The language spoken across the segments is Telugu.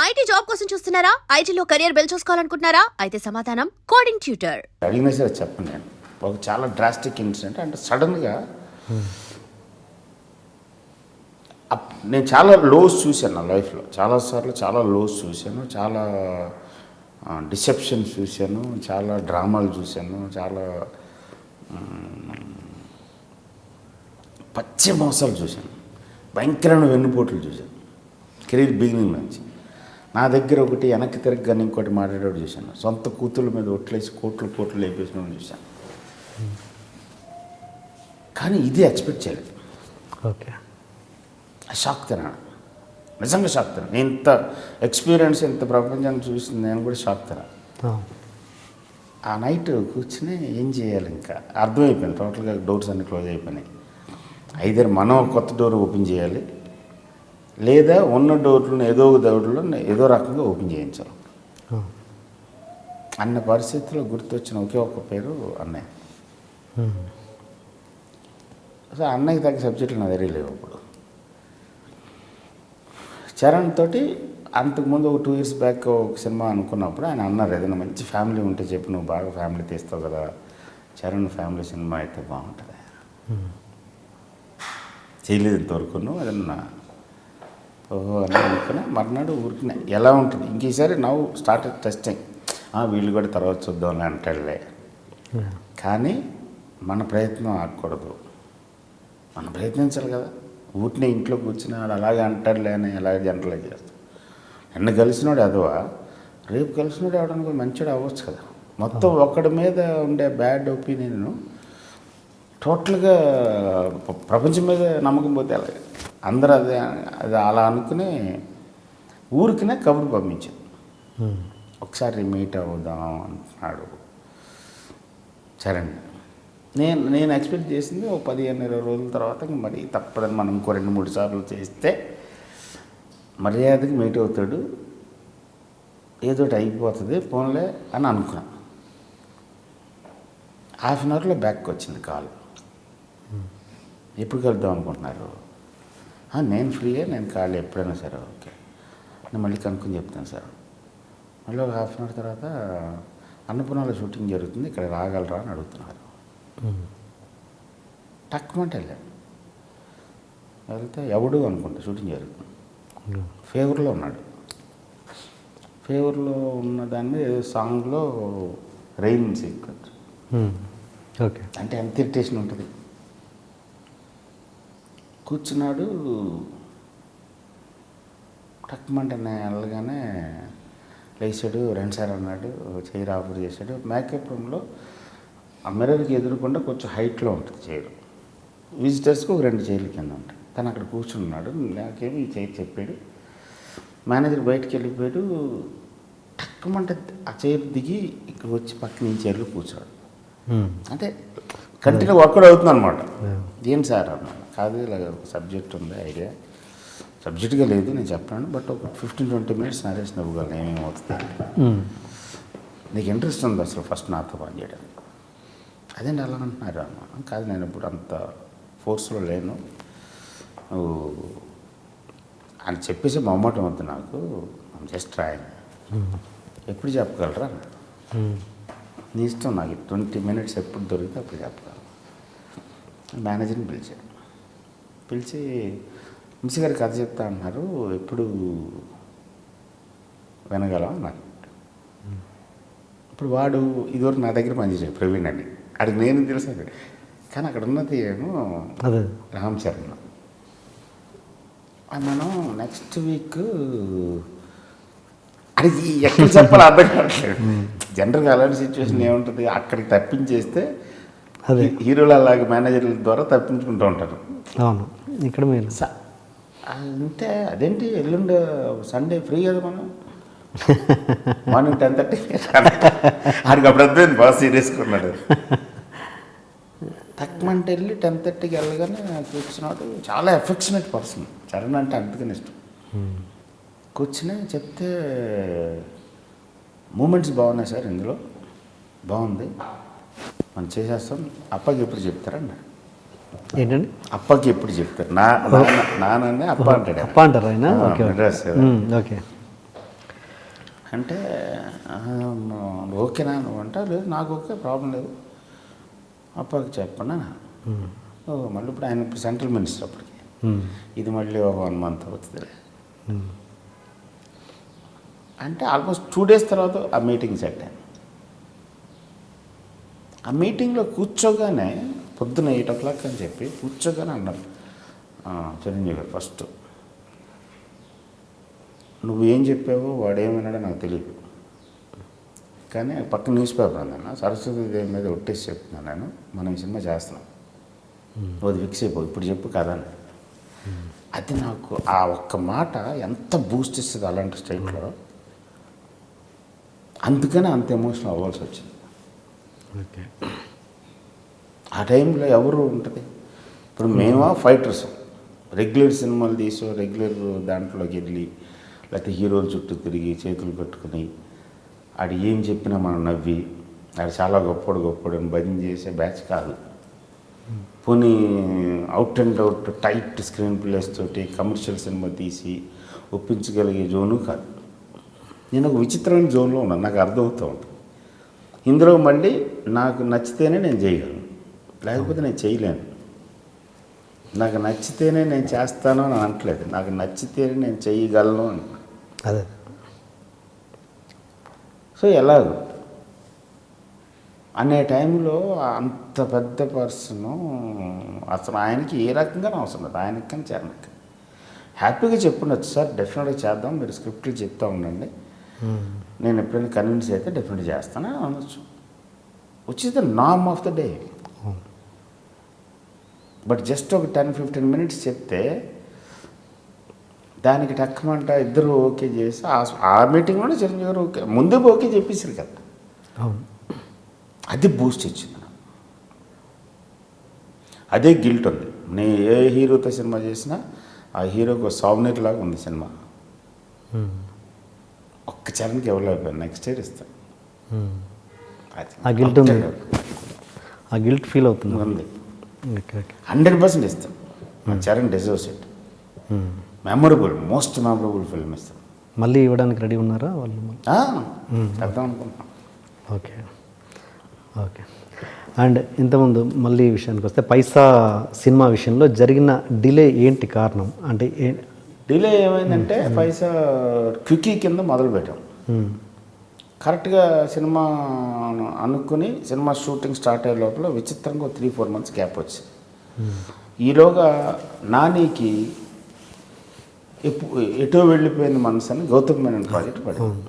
ఐటీ జాబ్ కోసం చూస్తున్నారా? ఐటీలో కెరియర్ బిల్డ్ చూసుకోవాలనుకుంటున్నారా? అయితే సమాధానం కోడింగ్ ట్యూటర్. అడిగినా సరే చెప్పండి. నేను ఒక చాలా డ్రాస్టిక్ ఇన్సిడెంట్ అంటే సడన్గా నేను చాలా లోస్ చూశాను నా లైఫ్లో. చాలాసార్లు చాలా లోస్ చూశాను, చాలా డిసెప్షన్ చూశాను, చాలా డ్రామాలు చూశాను, చాలా పచ్చి మోసాలు చూశాను, భయంకరమైన వెన్నుపోట్లు చూశాను కెరీర్ బిగినింగ్ నుంచి. నా దగ్గర ఒకటి వెనక్కి తిరగగానే ఇంకోటి మాట్లాడేవాడు చూశాను. సొంత కూతుళ్ళ మీద ఒట్లేసి కోట్లు లేపేసిన చూశాను. కానీ ఇది ఎక్స్పెక్ట్ చేయలేదు. ఓకే, షాక్ తిన్నాను, నిజంగా షాక్ తిన్నాను. నేను ఇంత ఎక్స్పీరియన్స్ ఇంత ప్రపంచాన్ని చూసింది నేను కూడా షాక్ తిన్నాను. ఆ నైట్ కూర్చుని ఏం చేయాలి ఇంకా అర్థమైపోయింది. టోటల్గా డోర్స్ అన్నీ క్లోజ్ అయిపోయినాయి. ఐదర్ మనం కొత్త డోర్ ఓపెన్ చేయాలి, లేదా ఉన్న డోర్లను ఏదో ఒక డోర్లో ఏదో రకంగా ఓపెన్ చేయించాలి అన్న పరిస్థితిలో గుర్తొచ్చిన ఒకే ఒక్క పేరు అన్నయ్య. సో అన్నయ్యకి తగ్గ సబ్జెక్టులు నా దగ్గర లేవు. అప్పుడు చరణ్ తోటి అంతకుముందు ఒక 2 years బ్యాక్ ఒక సినిమా అనుకున్నప్పుడు ఆయన అన్నారు, ఏదైనా మంచి ఫ్యామిలీ ఉంటే చెప్పి, నువ్వు బాగా ఫ్యామిలీ తీస్తావు కదా, చరణ్ ఫ్యామిలీ సినిమా అయితే బాగుంటుంది. చేయలేదు ఇంతవరకు ఏదన్నా ఓహో అని అనుకున్నా. మర్నాడు ఊరికినా ఎలా ఉంటుంది ఇంకేసారి నవ్వు స్టార్ట్ టెస్టింగ్, వీళ్ళు కూడా తర్వాత చూద్దాంలే అంటాడులే. కానీ మన ప్రయత్నం ఆగకూడదు, మనం ప్రయత్నించాలి కదా. ఊరినే ఇంట్లో కూర్చుని వాడు అలాగే అంటాడులే అని అలాగే జనరలైజ్ చేస్తాం. నిన్న కలిసినోడు అదవా, రేపు కలిసినోడు ఎవడానికి మంచివాడు అవ్వచ్చు కదా. మొత్తం ఒక్కడి మీద ఉండే బ్యాడ్ ఒపీనియన్ టోటల్గా ప్రపంచం మీద నమ్మకం పోతే అలాగే అందరూ అది అలా అనుకుని ఊరికినే కబురు పంపించాను. ఒకసారి మీట్ అవుదాం అంటున్నాడు చరణ్. నేను ఎక్స్పెక్ట్ చేసింది ఒక 15-20 రోజుల తర్వాత మరి తప్పదని మనం ఇంకో 2-3 సార్లు చేస్తే మర్యాదకి మీట్ అవుతాడు, ఏదోటి అయిపోతుంది ఫోన్లే అని అనుకున్నాను. హాఫ్ అన్ అవర్లో బ్యాక్ వచ్చింది కాల్. ఎప్పుడు కలుద్దాం అనుకుంటున్నారు? నేను ఫ్రీయే, నేను కాల్ ఎప్పుడైనా సరే ఓకే, నేను మళ్ళీ కనుక్కొని చెప్తాను సార్. మళ్ళీ ఒక హాఫ్ అన్ అవర్ తర్వాత అన్నపూర్ణలో షూటింగ్ జరుగుతుంది, ఇక్కడ రాగలరా అని అడుగుతున్నారు. టక్మంటే వెళ్ళాను. వెళ్తే ఎవడు అనుకుంటా షూటింగ్ జరుగుతుంది, ఫేవర్లో ఉన్నాడు. ఫేవర్లో ఉన్న దాన్ని ఏదో సాంగ్లో రెయిన్ సీక్వెన్స్. ఓకే, అంటే ఎంత ఇరిటేషన్ ఉంటుంది. కూర్చున్నాడు, టక్మంటే వెళ్ళగానే లేచాడు, 2 సార్లు అన్నాడు, చైర్ ఆఫర్ చేశాడు. మేకప్ రూమ్లో ఆ మిర్రర్కి ఎదురుకుండా కొంచెం హైట్లో ఉంటుంది చైర్, విజిటర్స్కి ఒక 2 చైర్ల కింద ఉంటాయి. తను అక్కడ కూర్చున్నాడు, నాకేమో ఈ చైర్ చెప్పాడు. మేనేజర్ బయటికి వెళ్ళిపోయాడు. టక్కుమంటే ఆ చైర్ దిగి ఇక్కడ వచ్చి పక్కన ఈ చైర్లో కూర్చోడు. అంటే కంటిన్యూ వర్కౌట్ అవుతుంది అనమాట. ఏం సార్ అన్నాడు, కాదు ఇలా సబ్జెక్ట్ ఉంది, ఐడియా సబ్జెక్ట్గా లేదు నేను చెప్పాను, బట్ ఒక 15-20 minutes నరేష్ నవ్వుగలను ఏమేమవుతుంది, నీకు ఇంట్రెస్ట్ ఉంది అసలు ఫస్ట్ నాతో పని చేయడానికి? అదేంటి అలా అంటున్నారు అన్న. కాదు, నేను ఇప్పుడు అంత ఫోర్స్లో లేను, నువ్వు అని చెప్పేసి మొమ్మటం వద్దు నాకు, జస్ట్ రాయను, ఎప్పుడు చెప్పగలరా? నీ ఇష్టం, నాకు 20 minutes ఎప్పుడు దొరికితే అప్పుడు చెప్పగలను. మేనేజర్ని పిలిచాడు. పిలిచి మిస్ గారు కథ చెప్తా అన్నారు, ఎప్పుడు వినగలం అన్నారు. ఇప్పుడు వాడు ఇదివరకు నా దగ్గర పనిచేసాడు ప్రవీణ్ అని, అడిగి నేను తెలుసు, కానీ అక్కడ ఉన్నది ఏమో రామ్ చరణ్. మనం నెక్స్ట్ వీక్ అడిగి ఎక్కడ చెప్పాలి అర్థం కావట్లేదు. జనరల్గా అలాంటి సిచ్యువేషన్ ఏముంటుంది, అక్కడికి తప్పించేస్తే హీరోలు అలాగే మేనేజర్ల ద్వారా తప్పించుకుంటూ ఉంటారు. అవును, ఇక్కడ మీరు అంటే అదేంటి ఎల్లుండి సండే ఫ్రీ కదా మనం, మార్నింగ్ 10:30 ఆడికి అప్పుడు అర్థమైంది, బాగా సీరియస్గా ఉన్నాడు. తక్కువంటే వెళ్ళి 10:30కి వెళ్ళగానే కూర్చున్నాడు. చాలా ఎఫెక్షనేట్ పర్సన్ చరణ్ అంటే, అందుకని ఇష్టం. కూర్చుని చెప్తే మూమెంట్స్ బాగున్నాయి సార్, ఇందులో బాగుంది, మనం చేసేస్తాం, అప్పకి ఎప్పుడు చెప్తారన్న. ఏంటండి అప్పకి ఎప్పుడు చెప్తారు? నాన్న అప్ప అంటాడు. అప్ప అంటారు ఆయన. ఓకే, అంటే ఓకేనా నువ్వు అంటే లేదు నాకు ఓకే ప్రాబ్లం లేదు అప్పటికి చెప్పండి మళ్ళీ ఇప్పుడు ఆయన ఇప్పుడు సెంట్రల్ మినిస్టర్ అప్పటికి ఇది మళ్ళీ ఒక 1 month అవుతుంది అంటే ఆల్మోస్ట్ 2 days తర్వాత ఆ మీటింగ్ సెట్ అయింది. ఆ మీటింగ్లో కూర్చోగానే పొద్దున 8 o'clock అని చెప్పి కూర్చోగానే అన్నారు చిరంజీవి గారు ఫస్ట్ నువ్వు ఏం చెప్పావో వాడు ఏమన్నాడో నాకు తెలియదు కానీ పక్కన న్యూస్ పేపర్ ఉందన్న సరస్వతి దేవి మీద ఒట్టేసి చెప్తున్నాను నేను మనం ఈ సినిమా చేస్తున్నాం అది ఫిక్స్ అయిపో ఇప్పుడు చెప్పు కదా అని. అది నాకు ఆ ఒక్క మాట ఎంత బూస్ట్ ఇస్తుంది అలాంటి స్టైల్లో, అందుకనే అంత ఎమోషనల్ అవ్వాల్సి వచ్చింది. ఓకే ఆ టైంలో ఎవరు ఉంటుంది ఇప్పుడు మేమా ఫైటర్స్ రెగ్యులర్ సినిమాలు తీసో రెగ్యులర్ దాంట్లోకి వెళ్ళి లేకపోతే హీరోల చుట్టూ తిరిగి చేతులు కట్టుకుని ఆడు ఏం చెప్పినా మనం నవ్వి ఆడు చాలా గొప్పడు అని భజన చేసే బ్యాచ్ కాదు. పోనీ out and out tight screen place తోటి కమర్షియల్ సినిమా తీసి ఒప్పించగలిగే జోను కాదు. నేను ఒక విచిత్రమైన జోన్లో ఉన్నాను, నాకు అర్థమవుతూ ఉంటుంది. ఇందులో మళ్ళీ నాకు నచ్చితేనే నేను చేయగలను, లేకపోతే నేను చేయలేను. నాకు నచ్చితేనే నేను చేస్తాను అని అనట్లేదు, నాకు నచ్చితేనే నేను చేయగలను అని. అదే సో ఎలాగో అనే టైంలో అంత పెద్ద పర్సను అసలు ఆయనకి ఏ రకంగా అవసరం లేదు, ఆయనకి కానీ చరణకి హ్యాపీగా చెప్పుండొచ్చు సార్ డెఫినెట్గా చేద్దాం మీరు స్క్రిప్ట్లు చెప్తా ఉండండి నేను ఎప్పుడైనా కన్విన్స్ అయితే డెఫినెట్గా చేస్తానని అనొచ్చు, which is the norm of the day. But just ఒక 10-15 minutes చెప్తే దానికి టక్కమంట ఇద్దరు ఓకే చేసి ఆ మీటింగ్లోనే చిరంజీవి గారు ఓకే ముందే ఓకే చెప్పేసారు కదా, అది బూస్ట్ ఇచ్చింది నాకు. అదే గిల్ట్ ఉంది. నేను ఏ హీరోతో సినిమా చేసినా ఆ హీరోకి ఒక సావనీర్ లాగా ఉంది సినిమా. ఒక్క చరణ్కి ఇవ్వలేకపోయాను, నెక్స్ట్ ఇయర్ ఇస్తాను. ఆ గిల్ట్ ఉంది, ఆ గిల్ట్ ఫీల్ అవుతుంది ఉంది. ఓకే ఓకే 100% ఇస్తాం. Charan deserves it. Memorable, most memorable film ఇస్తాం. మళ్ళీ ఇవ్వడానికి రెడీ ఉన్నారా వాళ్ళు? చెప్దాం అనుకుంటున్నాం. Okay okay. అండ్ ఇంతకుముందు మళ్ళీ ఈ విషయానికి వస్తే పైసా సినిమా విషయంలో జరిగిన డిలే ఏంటి కారణం? అంటే డిలే ఏమైందంటే పైసా క్వికీ కింద మొదలుపెట్టాం. కరెక్ట్గా సినిమా అనుకుని సినిమా షూటింగ్ స్టార్ట్ అయ్యే లోపల విచిత్రంగా 3-4 months గ్యాప్ వచ్చింది. ఈలోగా నానికి ఎటో వెళ్ళిపోయింది మనసు అని గౌతమ్ మేనన్ ప్రాజెక్ట్ పడింది.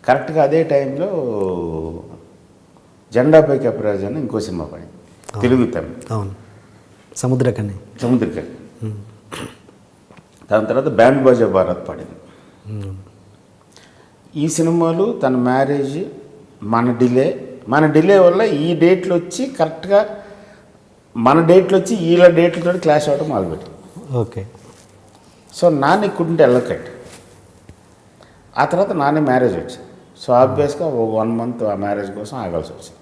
కరెక్ట్గా అదే టైంలో జెండాపై కపిరాజు అని ఇంకో సినిమా పడింది, తెలుగు తమిళ. అవును, సముద్రకని. దాని తర్వాత బ్యాండ్ బాజా భారత్ పడింది. ఈ సినిమాలు తన మ్యారేజ్ మన డిలే వల్ల ఈ డేట్లు వచ్చి కరెక్ట్గా మన డేట్లు వచ్చి వీళ్ళ డేట్లతో క్లాష్ అవ్వడం మొదలుపెట్టింది. ఓకే. సో నాన్న ఇక్కడుంటే వెళ్ళకట్టు. ఆ తర్వాత నాన్న మ్యారేజ్ వచ్చింది. సో ఆబ్వియస్గా 1 month ఆ మ్యారేజ్ కోసం ఆగాల్సి వచ్చింది.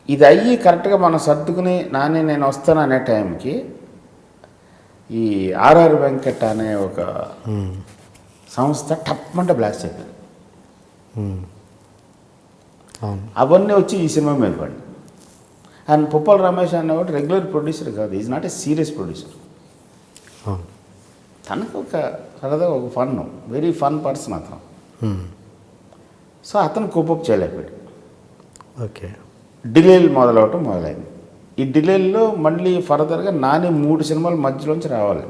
ఇది అయ్యి కరెక్ట్గా మనం సర్దుకుని నాని నేను వస్తాను అనే టైంకి ఈ ఆర్ఆర్ వెంకట్ అనే ఒక సంస్థ టప్మంటే బ్లాస్ట్ అయిపోయింది. అవన్నీ వచ్చి ఈ సినిమా మీద పడి. అండ్ పుప్పల రమేష్ అనేవాడు రెగ్యులర్ ప్రొడ్యూసర్ కాదు, is not a serious producer. తనకు ఒక సరదా ఒక ఫన్, వెరీ ఫన్ పర్సన్ అతను. సో అతను కోపప్ చేయలేకపోయాడు. ఓకే. డిలేలు మొదలైంది. ఈ డిలేల్లో మళ్ళీ ఫర్దర్గా నాని 3 సినిమాల మధ్యలోంచి రావాలి.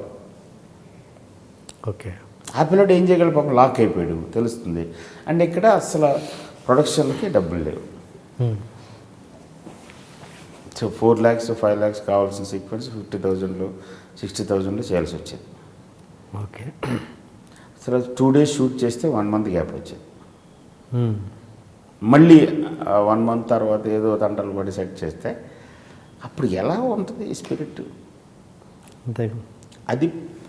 ఓకే. ఆ పిల్లడు ఏం చేయగలడు పాపం, లాక్ అయిపోయాడు తెలుస్తుంది. అండ్ ఇక్కడ అసలు ప్రొడక్షన్కి డబ్బులు లేవు. సో 4 lakhs 5 lakhs కావాల్సిన సీక్వెన్స్ 50,000లో 60,000లో చేయాల్సి వచ్చేది. ఓకే. అసలు 2 days షూట్ చేస్తే 1 month గ్యాప్ వచ్చేది. మళ్ళీ 1 month తర్వాత ఏదో తంటలు పడి సెట్ చేస్తే అప్పుడు ఎలా ఉంటుంది స్పిరిట్. అంతే.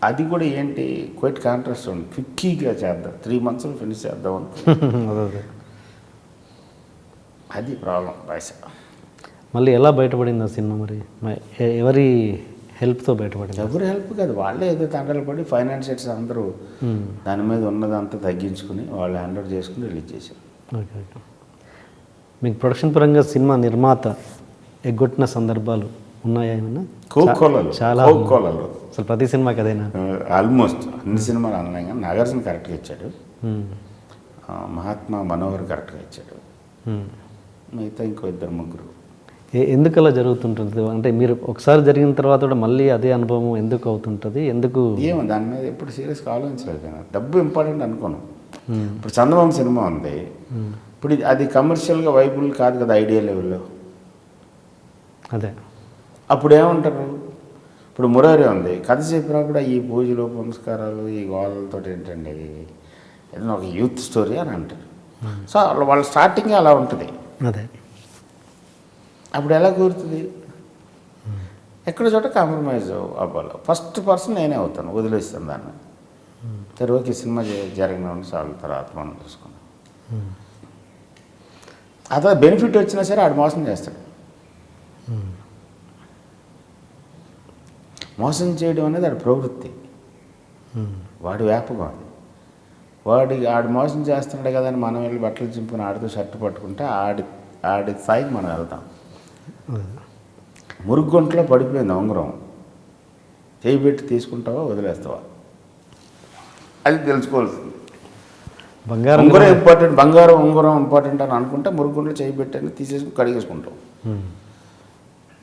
అది కూడా ఏంటి క్వైట్ కాంట్రాస్ట్ ఉంది. క్విక్కీగా చేద్దాం, 3 monthsలో ఫినిష్ చేద్దాం అనుకో. అది ప్రాబ్లం పైసా. మళ్ళీ ఎలా బయటపడింది ఆ సినిమా? మరి ఎవరి హెల్ప్తో బయటపడింది. ఎవరు హెల్ప్ కాదు, వాళ్ళే ఏదో తండ్రులు పడి ఫైనాన్షియర్స్ అందరూ దాని మీద ఉన్నదంతా తగ్గించుకుని వాళ్ళు హ్యాండ్ ఓవర్ చేసుకుని రిలీజ్ చేశారు. Okay okay. మీకు ప్రొడక్షన్ పరంగా సినిమా నిర్మాత ఎగ్గొట్టిన సందర్భాలు ఉన్నాయా ఏమన్నా? కోకోలలో చాలా కోకోలలో అసలు ప్రతి సినిమాకి అదేనా? ఆల్మోస్ట్ అన్ని సినిమాలు అనలేం కానీ నాగార్జున కరెక్ట్గా ఇచ్చాడు, మహాత్మా మనోహర్ కరెక్ట్గా ఇచ్చాడు, మిగతా ఇంకో ఇద్దరు ముగ్గురు. ఎందుకు అలా జరుగుతుంటుంది? అంటే మీరు ఒకసారి జరిగిన తర్వాత కూడా మళ్ళీ అదే అనుభవం ఎందుకు అవుతుంటుంది? ఎందుకు ఏమో దాని మీద ఎప్పుడు సీరియస్గా ఆలోచించలేదు నేను. డబ్బు ఇంపార్టెంట్ అనుకోను. ఇప్పుడు చందమామ సినిమా ఉంది, ఇప్పుడు అది కమర్షియల్గా వైబుల్ కాదు కదా ఐడియా లెవెల్లో. అదే అప్పుడు ఏమంటారు, ఇప్పుడు మురారి ఉంది, కథ చెప్పినప్పుడు ఈ పూజలు పునస్కారాలు ఈ గోళలతో ఏంటండి ఏదైనా ఒక యూత్ స్టోరీ అని అంటారు. సో వాళ్ళ స్టార్టింగే అలా ఉంటుంది. అదే అప్పుడు ఎలా కుదురుతుంది? ఎక్కడ చోట కాంప్రమైజ్ అవ్వాలి. ఫస్ట్ పర్సన్ నేనే అవుతాను, వదిలేస్తాను దాన్ని. సరే ఓకే సినిమా జరిగిన చాలు, తర్వాత మనం చూసుకున్నాం. అతను బెనిఫిట్ వచ్చినా సరే ఆడు మోసం చేస్తాడు. మోసం చేయడం అనేది ఆడి ప్రవృత్తి, వాడి వ్యాపకం అది. ఆడు మోసం చేస్తున్నాడు కదా అని మనం వెళ్ళి బట్టలు చింపుని ఆడితో షర్ట్ పట్టుకుంటే ఆడి స్థాయికి మనం వెళ్తాం. మురుగుంట్లో పడిపోయింది ఉంగరం, చేయి పెట్టి తీసుకుంటావా వదిలేస్తావా అది తెలుసుకోవాల్సింది. బంగారం ఉంగరం ఇంపార్టెంట్, ఉంగరం ఇంపార్టెంట్ అని అనుకుంటే మురుగుంట్లో చేయి పెట్టి తీసేసుకుని కడిగేసుకుంటాం.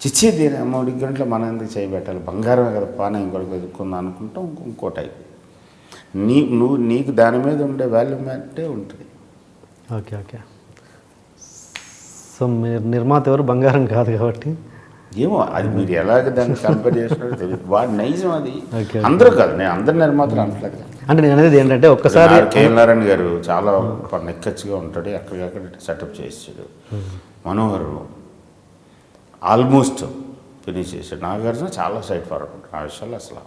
చిచ్చి దీని అమ్మడి గంటలో మనం ఎందుకు చేయబెట్టాలి, బంగారమే కదా పాన ఇంకోటి వెతుక్కుందాం అనుకుంటాం. ఇంకో టైప్ నీకు దాని మీద ఉండే వాల్యూ మ్యాటే ఉంటుంది. Okay okay. సో మీరు నిర్మాత ఎవరు బంగారం కాదు కాబట్టి ఏమో అది మీరు ఎలాగ దాన్ని కంపేర్ చేస్తున్నారో తెలియదు. వాడి నైజం అది. అందరూ కాదు, నేను అందరి నిర్మాతలు అంటలేదు. అంటే నేను అనేది ఏంటంటే ఒక్కసారి కేఎల్ నారాయణ గారు చాలా నెక్కచ్చిగా ఉంటాడు, ఎక్కడికక్కడ సెటప్ చేసాడు. మనోహర్ ఆల్మోస్ట్ ఫినిష్ చేశాడు. నాగార్జున చాలా సైడ్ ఫార్వర్డ్ ఉంటాడు ఆ విషయాల్లో. అసలు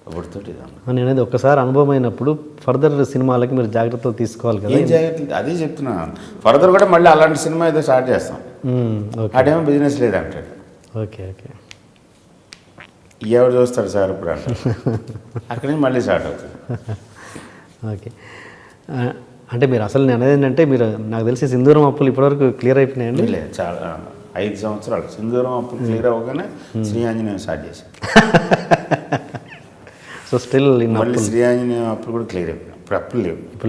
ఎవరితోటి నేను అనేది ఒక్కసారి అనుభవం అయినప్పుడు ఫర్దర్ సినిమాలకి మీరు జాగ్రత్తలు తీసుకోవాలి కదా. ఏం జాగ్రత్తలు అదే చెప్తున్నాను. ఫర్దర్ కూడా మళ్ళీ అలాంటి సినిమా ఏదో స్టార్ట్ చేస్తాం. అదేమో బిజినెస్ లేదంటాడు. Okay okay. ఎవరు చూస్తాడు సార్ ఇప్పుడు అంటారు. అక్కడి నుంచి మళ్ళీ స్టార్ట్ అవుతుంది. ఓకే. అంటే మీరు అసలు నేను అనేది ఏంటంటే మీరు నాకు తెలిసి సింధూరం అప్పులు ఇప్పటివరకు క్లియర్ అయిపోయినాయండి? లేదు, చాలా 5 సంవత్సరాలు సింధూరం అప్పులు క్లియర్ అవ్వగానే శ్రీ ఆంజనేయం స్టార్ట్ చేశాను. సో స్టిల్ మళ్ళీ శ్రీ ఆంజనేయం అప్పులు కూడా క్లియర్ అయిపోయినాయి. ఇప్పుడు అప్పులు లేవు.